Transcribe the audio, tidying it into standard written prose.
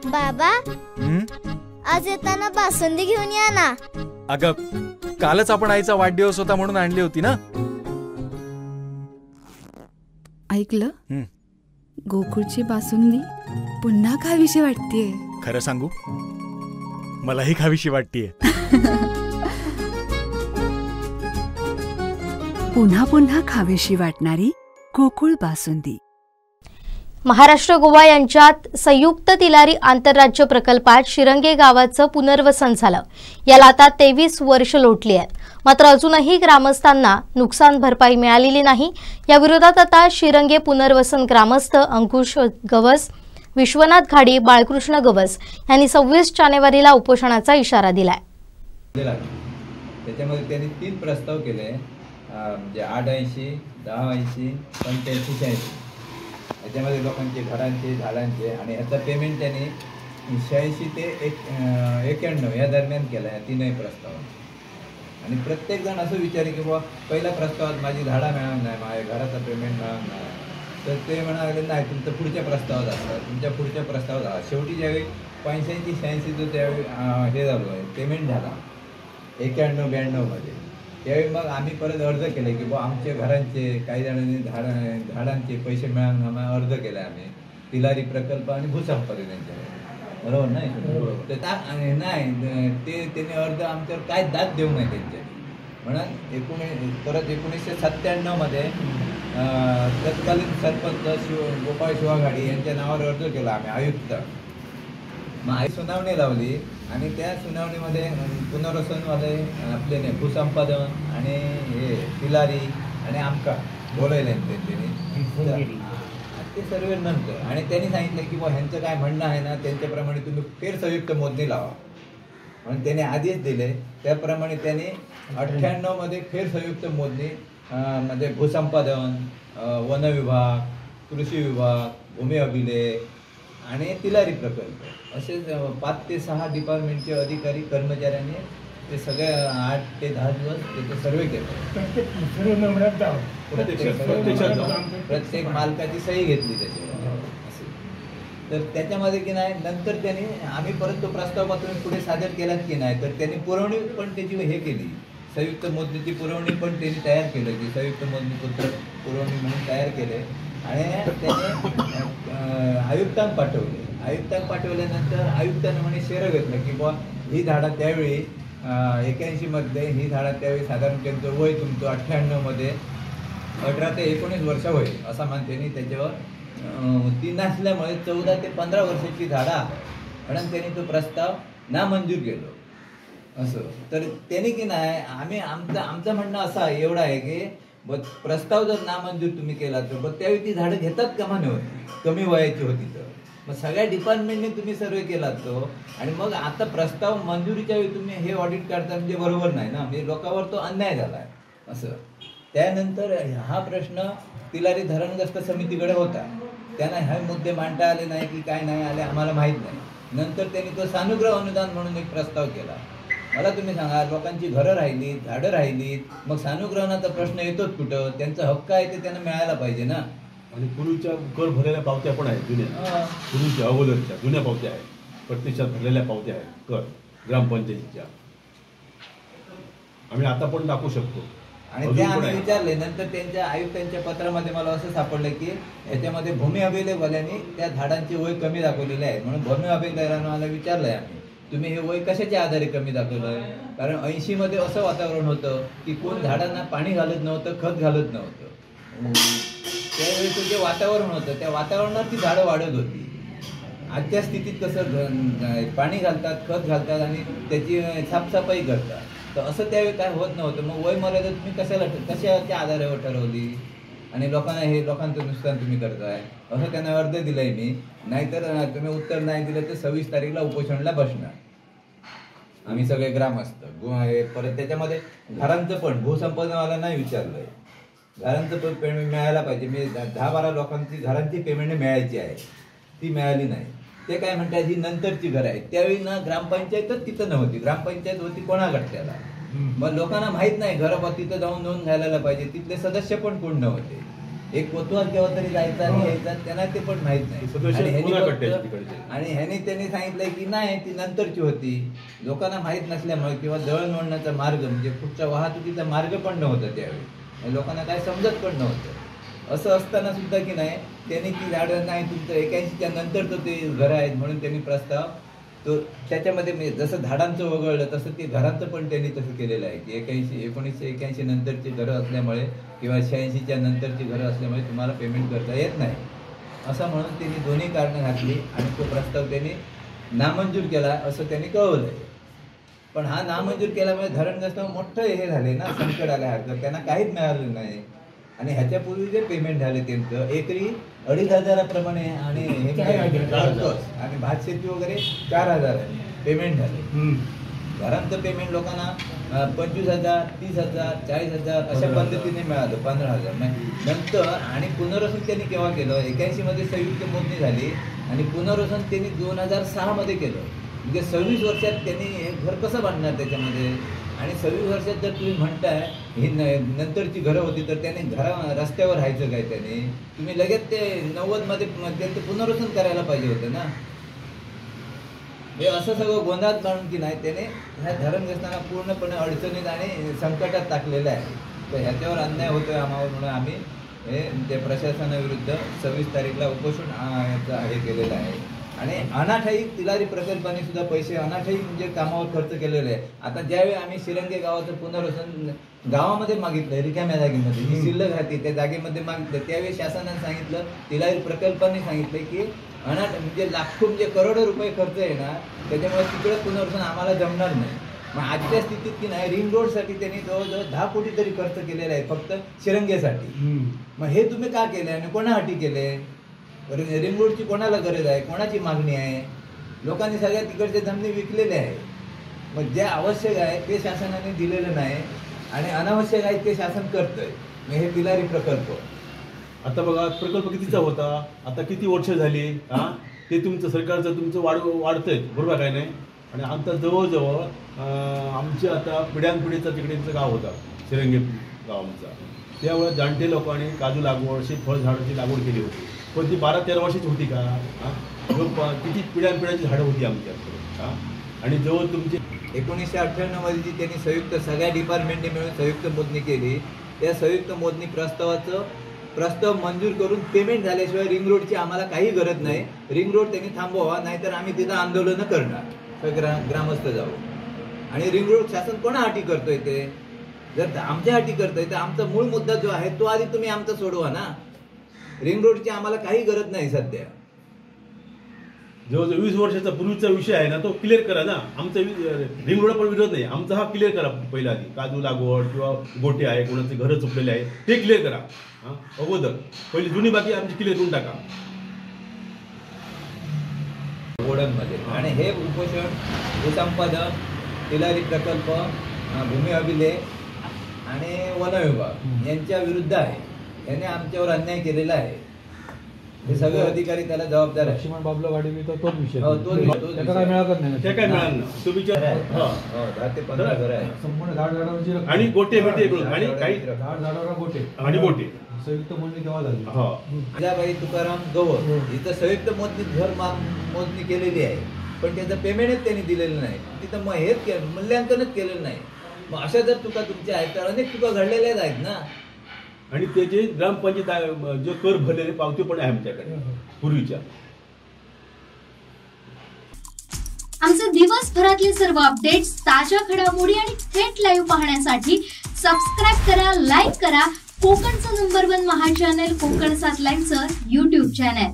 बाबा, आज येताना बासुंदी घेऊन या ना. अगं, कालच आपण आईचा वाढदिवस होता म्हणून आणली होती ना. ऐकलं, गोकुळची बासुंदी पुन्हा खावीशी वाटतेय. खरं सांगू, मलाही खावीशी वाटतेय. पुन्हा पुन्हा खावीशी वाटणारी गोकुळ बासुंदी. महाराष्ट्र गोवा यांच्यात संयुक्त तिलारी आंतरराज्य प्रकल्पात शिरंगे गावाचं पुनर्वसन झालं. याला आता 23 वर्ष लोटली आहेत. मात्र अजूनही ग्रामस्थांना नुकसान भरपाई मिळालेली नाही. या विरोधात आता शिरंगे पुनर्वसन ग्रामस्थ अंकुश गवस, विश्वनाथ घाडी, बाळकृष्ण गवस यांनी 26 जानेवारीला उपोषणाचा इशारा दिलाय. त्याच्यामध्ये त्यांनी 3 प्रस्ताव केले, म्हणजे 880, 1080, 85, 86. याच्यामध्ये लोकांचे घरांचे, झाडांचे आणि ह्याचं पेमेंट त्यांनी 86 ते 91 या दरम्यान केलं आहे 3ही प्रस्ताव. आणि प्रत्येकजण असं विचारे की बाबा पहिल्या प्रस्तावात माझी झाडा मिळणार नाही, माझ्या घराचं पेमेंट मिळणार नाही. तर ते म्हणाले नाही, तुमचं पुढच्या प्रस्तावात असतं, तुमच्या पुढच्या प्रस्तावात आला. शेवटी ज्यावेळी 85, 86 जो त्यावेळी हे झालो आहे, पेमेंट झाला 91, 92मध्ये, त्यावेळी मग आम्ही परत अर्ज केले की बुवा आमच्या घरांचे, काही जणांनी झाडांचे पैसे मिळावून अर्ज केला आम्ही तिलारी प्रकल्प आणि भूसंपादन यांच्यावर. बरोबर नाही? तर नाही, ते त्यांनी अर्ज आमच्यावर काय दाद देऊ नये त्यांच्यानी. म्हणून परत 1997मध्ये तत्कालीन सरपंच गोपाळ शिवाघाडी यांच्या नावावर अर्ज केला आम्ही आयुक्त. मग आई सुनावणी लावली आणि त्या सुनावणीमध्ये पुनर्वसनवाले आपले भूसंपादन आणि हे तिलारी आणि आमका बोलायला त्यांनी ते सर्व नंतर. आणि त्यांनी सांगितलं की बुवा ह्यांचं काय म्हणणं आहे ना, त्यांच्याप्रमाणे तुम्ही फेरसंयुक्त मोजणी लावा म्हणून त्यांनी आदेश दिले. त्याप्रमाणे त्यांनी 98मध्ये फेरसंयुक्त मोजणी म्हणजे भूसंपादन, वन विभाग, कृषी विभाग, भूमी अभिलेख आणि तिलारी प्रकल्प असे 5 ते 6 डिपार्टमेंटचे अधिकारी कर्मचाऱ्यांनी ते सगळे 8 ते 10 दिवस त्याचे सर्वे केले. प्रत्येक मालकाची सही घेतली त्याच्यावर. तर त्याच्यामध्ये की नाही नंतर त्यांनी आम्ही परत तो प्रस्ताव पाठवून पुढे सादर केलाच की नाही, तर त्यांनी पुरवणी पण त्याची हे केली, संयुक्त मोजणीची पुरवणी पण त्यांनी तयार केलं की संयुक्त मोजणी पत्र पुरवणी म्हणून तयार केले. आणि त्याने आयुक्तांना पाठवले. आयुक्तांना पाठवल्यानंतर आयुक्तांना म्हणे शेरं घेतलं की बुवा ही झाडं त्यावेळी 81मध्ये ही झाडं त्यावेळी साधारण त्यांचं वय तुमचं 98मध्ये 18 ते 19 वर्ष होईल असा म्हणते. त्याच्यावर ती नसल्यामुळे 14 ते 15 वर्षाची झाडा म्हणून त्यांनी तो प्रस्ताव नामंजूर केलो असं. तर त्यांनी की नाही आम्ही आमचं म्हणणं असं एवढं आहे की प्रस्ताव जर नामंजूर तुम्ही केला तर त्यावेळी ती झाडं घेतात का म्हणे होती, कमी वयाची होती. तर मग सगळ्या डिपार्टमेंटने तुम्ही सर्वे केला तो आणि मग आता प्रस्ताव मंजुरीच्या वेळी तुम्ही हे ऑडिट करता म्हणजे बरोबर नाही ना, म्हणजे लोकांवर तो अन्याय झाला आहे असं. त्यानंतर हा प्रश्न तिलारी धरणग्रस्त समितीकडे होता. त्यांना हे मुद्दे मांडता आले नाही की काय नाही आले आम्हाला माहीत नाही. नंतर त्यांनी तो सानुग्रह अनुदान म्हणून एक प्रस्ताव केला. मला तुम्ही सांगा, लोकांची घरं राहिलीत, झाडं राहिलीत, मग सानुग्रहणाचा प्रश्न येतोच कुठं? त्यांचा हक्क आहे ते त्यांना मिळायला पाहिजे ना. आणि पूर्वीच्या कर भरलेल्या पावत्या पण आहेत जुन्या, पूर्वीच्या अगोदरच्या जुन्या पावत्या आहेत, प्रत्यक्षात भरलेल्या पावत्या आहेत कर ग्रामपंचायतीच्या, आम्ही आता पण दाखवू शकतो. आणि ते आम्ही विचारले. नंतर त्यांच्या आयुक्तांच्या पत्रामध्ये मला असं सापडलं की याच्यामध्ये भूमी अभिलेखवाल्यांनी त्या झाडांचे वय कमी दाखवलेले आहेत. म्हणून भूमी अभिलेखांना मला विचारलंय आम्ही, तुम्ही हे वय कशाच्या आधारे कमी दाखवलंय? कारण 80मध्ये असं वातावरण होतं की कोण झाडांना पाणी घालत नव्हतं, खत घालत नव्हतं. त्यावेळेचं जे वातावरण होतं त्या वातावरणात ती झाडं वाढत होती. आजच्या स्थितीत कसं पाणी घालतात, खत घालतात आणि त्याची साफसफाई करतात, तर असं त्यावेळी काय होत नव्हतं. मग वय मर्यादा तुम्ही कशाच्या आधारावर ठरवली आणि लोकांचं नुकसान तुम्ही करताय असं त्यांना अर्ज दिलाय मी. नाहीतर तुम्ही उत्तर नाही दिलं तर 26 तारीखला उपोषणाला बसणार आम्ही सगळे ग्रामस्थ. परत त्याच्यामध्ये घरांचं पण भूसंपादनवाला नाही विचारलंय, घरांचं पण पेमेंट मिळायला पाहिजे. मी 10-12 लोकांची घरांची पेमेंट मिळायची आहे, ती मिळाली नाही. ते काय म्हणतात ही नंतरची घरं आहेत. त्यावेळी ना ग्रामपंचायतच तिथं नव्हती, ग्रामपंचायत होती कोणाकडे त्याला. मग लोकांना माहित नाही घरं तिथं जाऊन नोंद घालायला पाहिजे, तिथले सदस्य पण कोण नव्हते. एक कोतवाल केव्हा तरी जायचा आणि यायचा, त्यांना ते पण माहित नाही. सदस्य आणि ह्यांनी पुन्हा फक्त- कट्ट्याचे तिकडचे. आणि ह्यांनी त्यांनी सांगितलंय की नाही ती नंतरची होती. लोकांना माहित नसल्यामुळे किंवा दळणवळणाचा मार्ग म्हणजे पुढच्या वाहतुकीचा मार्ग पण नव्हता त्यावेळी, लोकांना काय समजत पण नव्हतं. असं असताना सुद्धा की नाही त्यांनी ती झाडं नाही तुमचं 81च्या नंतरचं ते घरं आहेत म्हणून त्यांनी प्रस्ताव तो त्याच्यामध्ये जसं झाडांचं वगळलं तसं ते घरांचं पण त्यांनी तसं केलेलं आहे की 1981 नंतरची घरं असल्यामुळे किंवा 86च्या नंतरची घरं असल्यामुळे तुम्हाला पेमेंट करता येत नाही असं म्हणून त्यांनी दोन्ही कारणं घातली आणि तो प्रस्ताव त्यांनी नामंजूर केला असं त्यांनी कळवलं आहे. पण हा नामंजूर केल्यामुळे धरणग्रस्त मोठं हे झाले ना, संकट आल्यासारखं, त्यांना काहीच मिळालं नाही. आणि ह्याच्यापूर्वी जे पेमेंट झाले त्यांचं एकरी 2,500 आणि आणि भात शेती वगैरे 4,000 पेमेंट झाले. घरांचं पेमेंट लोकांना 25,000, 30,000, 40,000 अशा पद्धतीने मिळालं, 15,000 नंतर. आणि पुनर्वसन त्यांनी केव्हा केलं? 81 मध्ये संयुक्त मोजणी झाली आणि पुनर्वसन त्यांनी 2006 मध्ये केलं. म्हणजे 26 वर्षात त्यांनी हे घर कसं बांधणार त्याच्यामध्ये? आणि 26 वर्षात जर तुम्ही म्हणताय ही नंतरची घरं होती तर त्याने रस्त्यावर राहायचं काय? त्याने तुम्ही लगेच ते 90 मध्ये त्यांचं पुनर्वसन करायला पाहिजे होतं ना. हे असं सगळं गोंधळात काढून की नाही त्याने ह्या धरणग्रस्तांना पूर्णपणे अडचणीत आणि संकटात टाकलेलं आहे. तर ह्याच्यावर अन्याय होतोय आम्हाला म्हणून आम्ही ते प्रशासनाविरुद्ध 26 तारीखला उपोषण हे केलेलं आहे. आणि अनाठाई तिलारी प्रकल्पाने सुद्धा पैसे अनाठाई म्हणजे कामावर खर्च केलेले आहे. आता ज्यावेळी आम्ही शिरंगे गावाचं पुनर्वसन गावामध्ये मागितलं, रिकाम्या जागेमध्ये जी शिल्लक राहते त्या जागेमध्ये मागितलं, त्यावेळी शासनाने सांगितलं, तिलारी प्रकल्पाने सांगितलं की म्हणजे लाखो म्हणजे करोडो रुपये खर्च आहे ना, त्याच्यामुळे तिकडे पुनर्वसन आम्हाला जमणार नाही. मग आजच्या स्थितीत की नाही रिंग रोडसाठी त्यांनी जवळजवळ 10 कोटी तरी खर्च केलेला आहे फक्त शिरंगेसाठी. मग हे तुम्ही का केले आणि कोणासाठी केले? रिंग रोडची कोणाला गरज आहे? कोणाची मागणी आहे? लोकांनी सगळ्या तिकडचे जमिनी विकलेले आहे. मग जे आवश्यक आहे ते शासनाने दिलेलं नाही आणि अनावश्यक आहे ते शासन करतंय. मग हे तिलारी प्रकल्प आता बघा प्रकल्प कितीचा होता, आता किती वर्ष झाली ते तुमचं सरकारचं तुमचं वाढतंय बरोबर काय नाही. आणि आता जवळजवळ आमच्या आता पिढ्यानपिढीचा तिकडेचं गाव होता शिरंगे गाव आमचा. त्यावेळेस जाणते लोकांनी काजू लागवड अशी फळझाडाची लागवड केली होती. पण ती 12-13 वर्षाची होती का? किती पिढ्यानपिढ्यांची झाडं होती आमच्याकडे. आणि जवळ तुमची 1998 मध्ये जी त्यांनी संयुक्त सगळ्या डिपार्टमेंटने मिळून संयुक्त मोजणी केली, त्या संयुक्त मोजणी प्रस्ताव मंजूर करून पेमेंट झाल्याशिवाय रिंग रोडची आम्हाला काही गरज नाही. रिंग रोड त्यांनी थांबवा, नाहीतर आम्ही तिथं आंदोलनं करणार ग्रामस्थ जाऊ. आणि रिंग रोड शासन कोणासाठी करतोय? ते जर आमच्यासाठी करतोय तर आमचा मूळ मुद्दा जो आहे तो आधी तुम्ही आमचा सोडवा ना. रिंग रोडची आम्हाला काही गरज नाही सध्या. जवळजवळ 20 वर्षाचा पूर्वीचा विषय आहे ना तो क्लिअर करा ना. आमचा रिंग रोड पण विरोध नाही, आमचा हा क्लिअर करा पहिला आधी. काजू लागवड किंवा गोटे आहे, कोणाचे घरं चुकलेले आहे ते क्लिअर करा अगोदर. पहिली जुनी बाकी आमची क्लिअर करून टाका गोडांमध्ये. आणि हे उपोषण भूसंपादन, तिलारी प्रकल्प, भूमी अभिलेख आणि वन विभाग यांच्या विरुद्ध आहे. याने आमच्यावर अन्याय केलेला आहे. हे सगळे अधिकारी त्याला जबाबदार आहे. लक्ष्मण बाबला गाडी तोच विषय काय मिळालं नाही. ते काय मिळालं ना तो विचार 10 ते 15 घर आहे संपूर्ण झाडावरची आणि गोटे भेटे आणि काही झाडावर गोटे आणि गोटे संयुक्त मोजणी केव्हा झाली? राजाबाई तुकाराम गवळ इथं संयुक्त मोजणी घर मोजणी केलेली आहे, पण त्याचं पेमेंटच त्यांनी दिलेलं नाही. तिथं मग हेच मूल्यांकनच केलेलं नाही. मग अशा जर चुका तुमच्या आहेत तर अनेक चुका घडलेल्याच आहेत ना. आणि त्याचे ग्रामपंचायत जो कर भरलेले पावती पण आहे आमच्याकडे पूर्वीच्या. आमचे दिवसभरातले सर्व अपडेट्स, ताज्या घडामोडी आणि थेट लाईव्ह पाहण्यासाठी सबस्क्राईब करा, लाईक करा कोकणचं नंबर 1 महा चॅनल कोकण 7 लाईव्हचं YouTube चॅनल.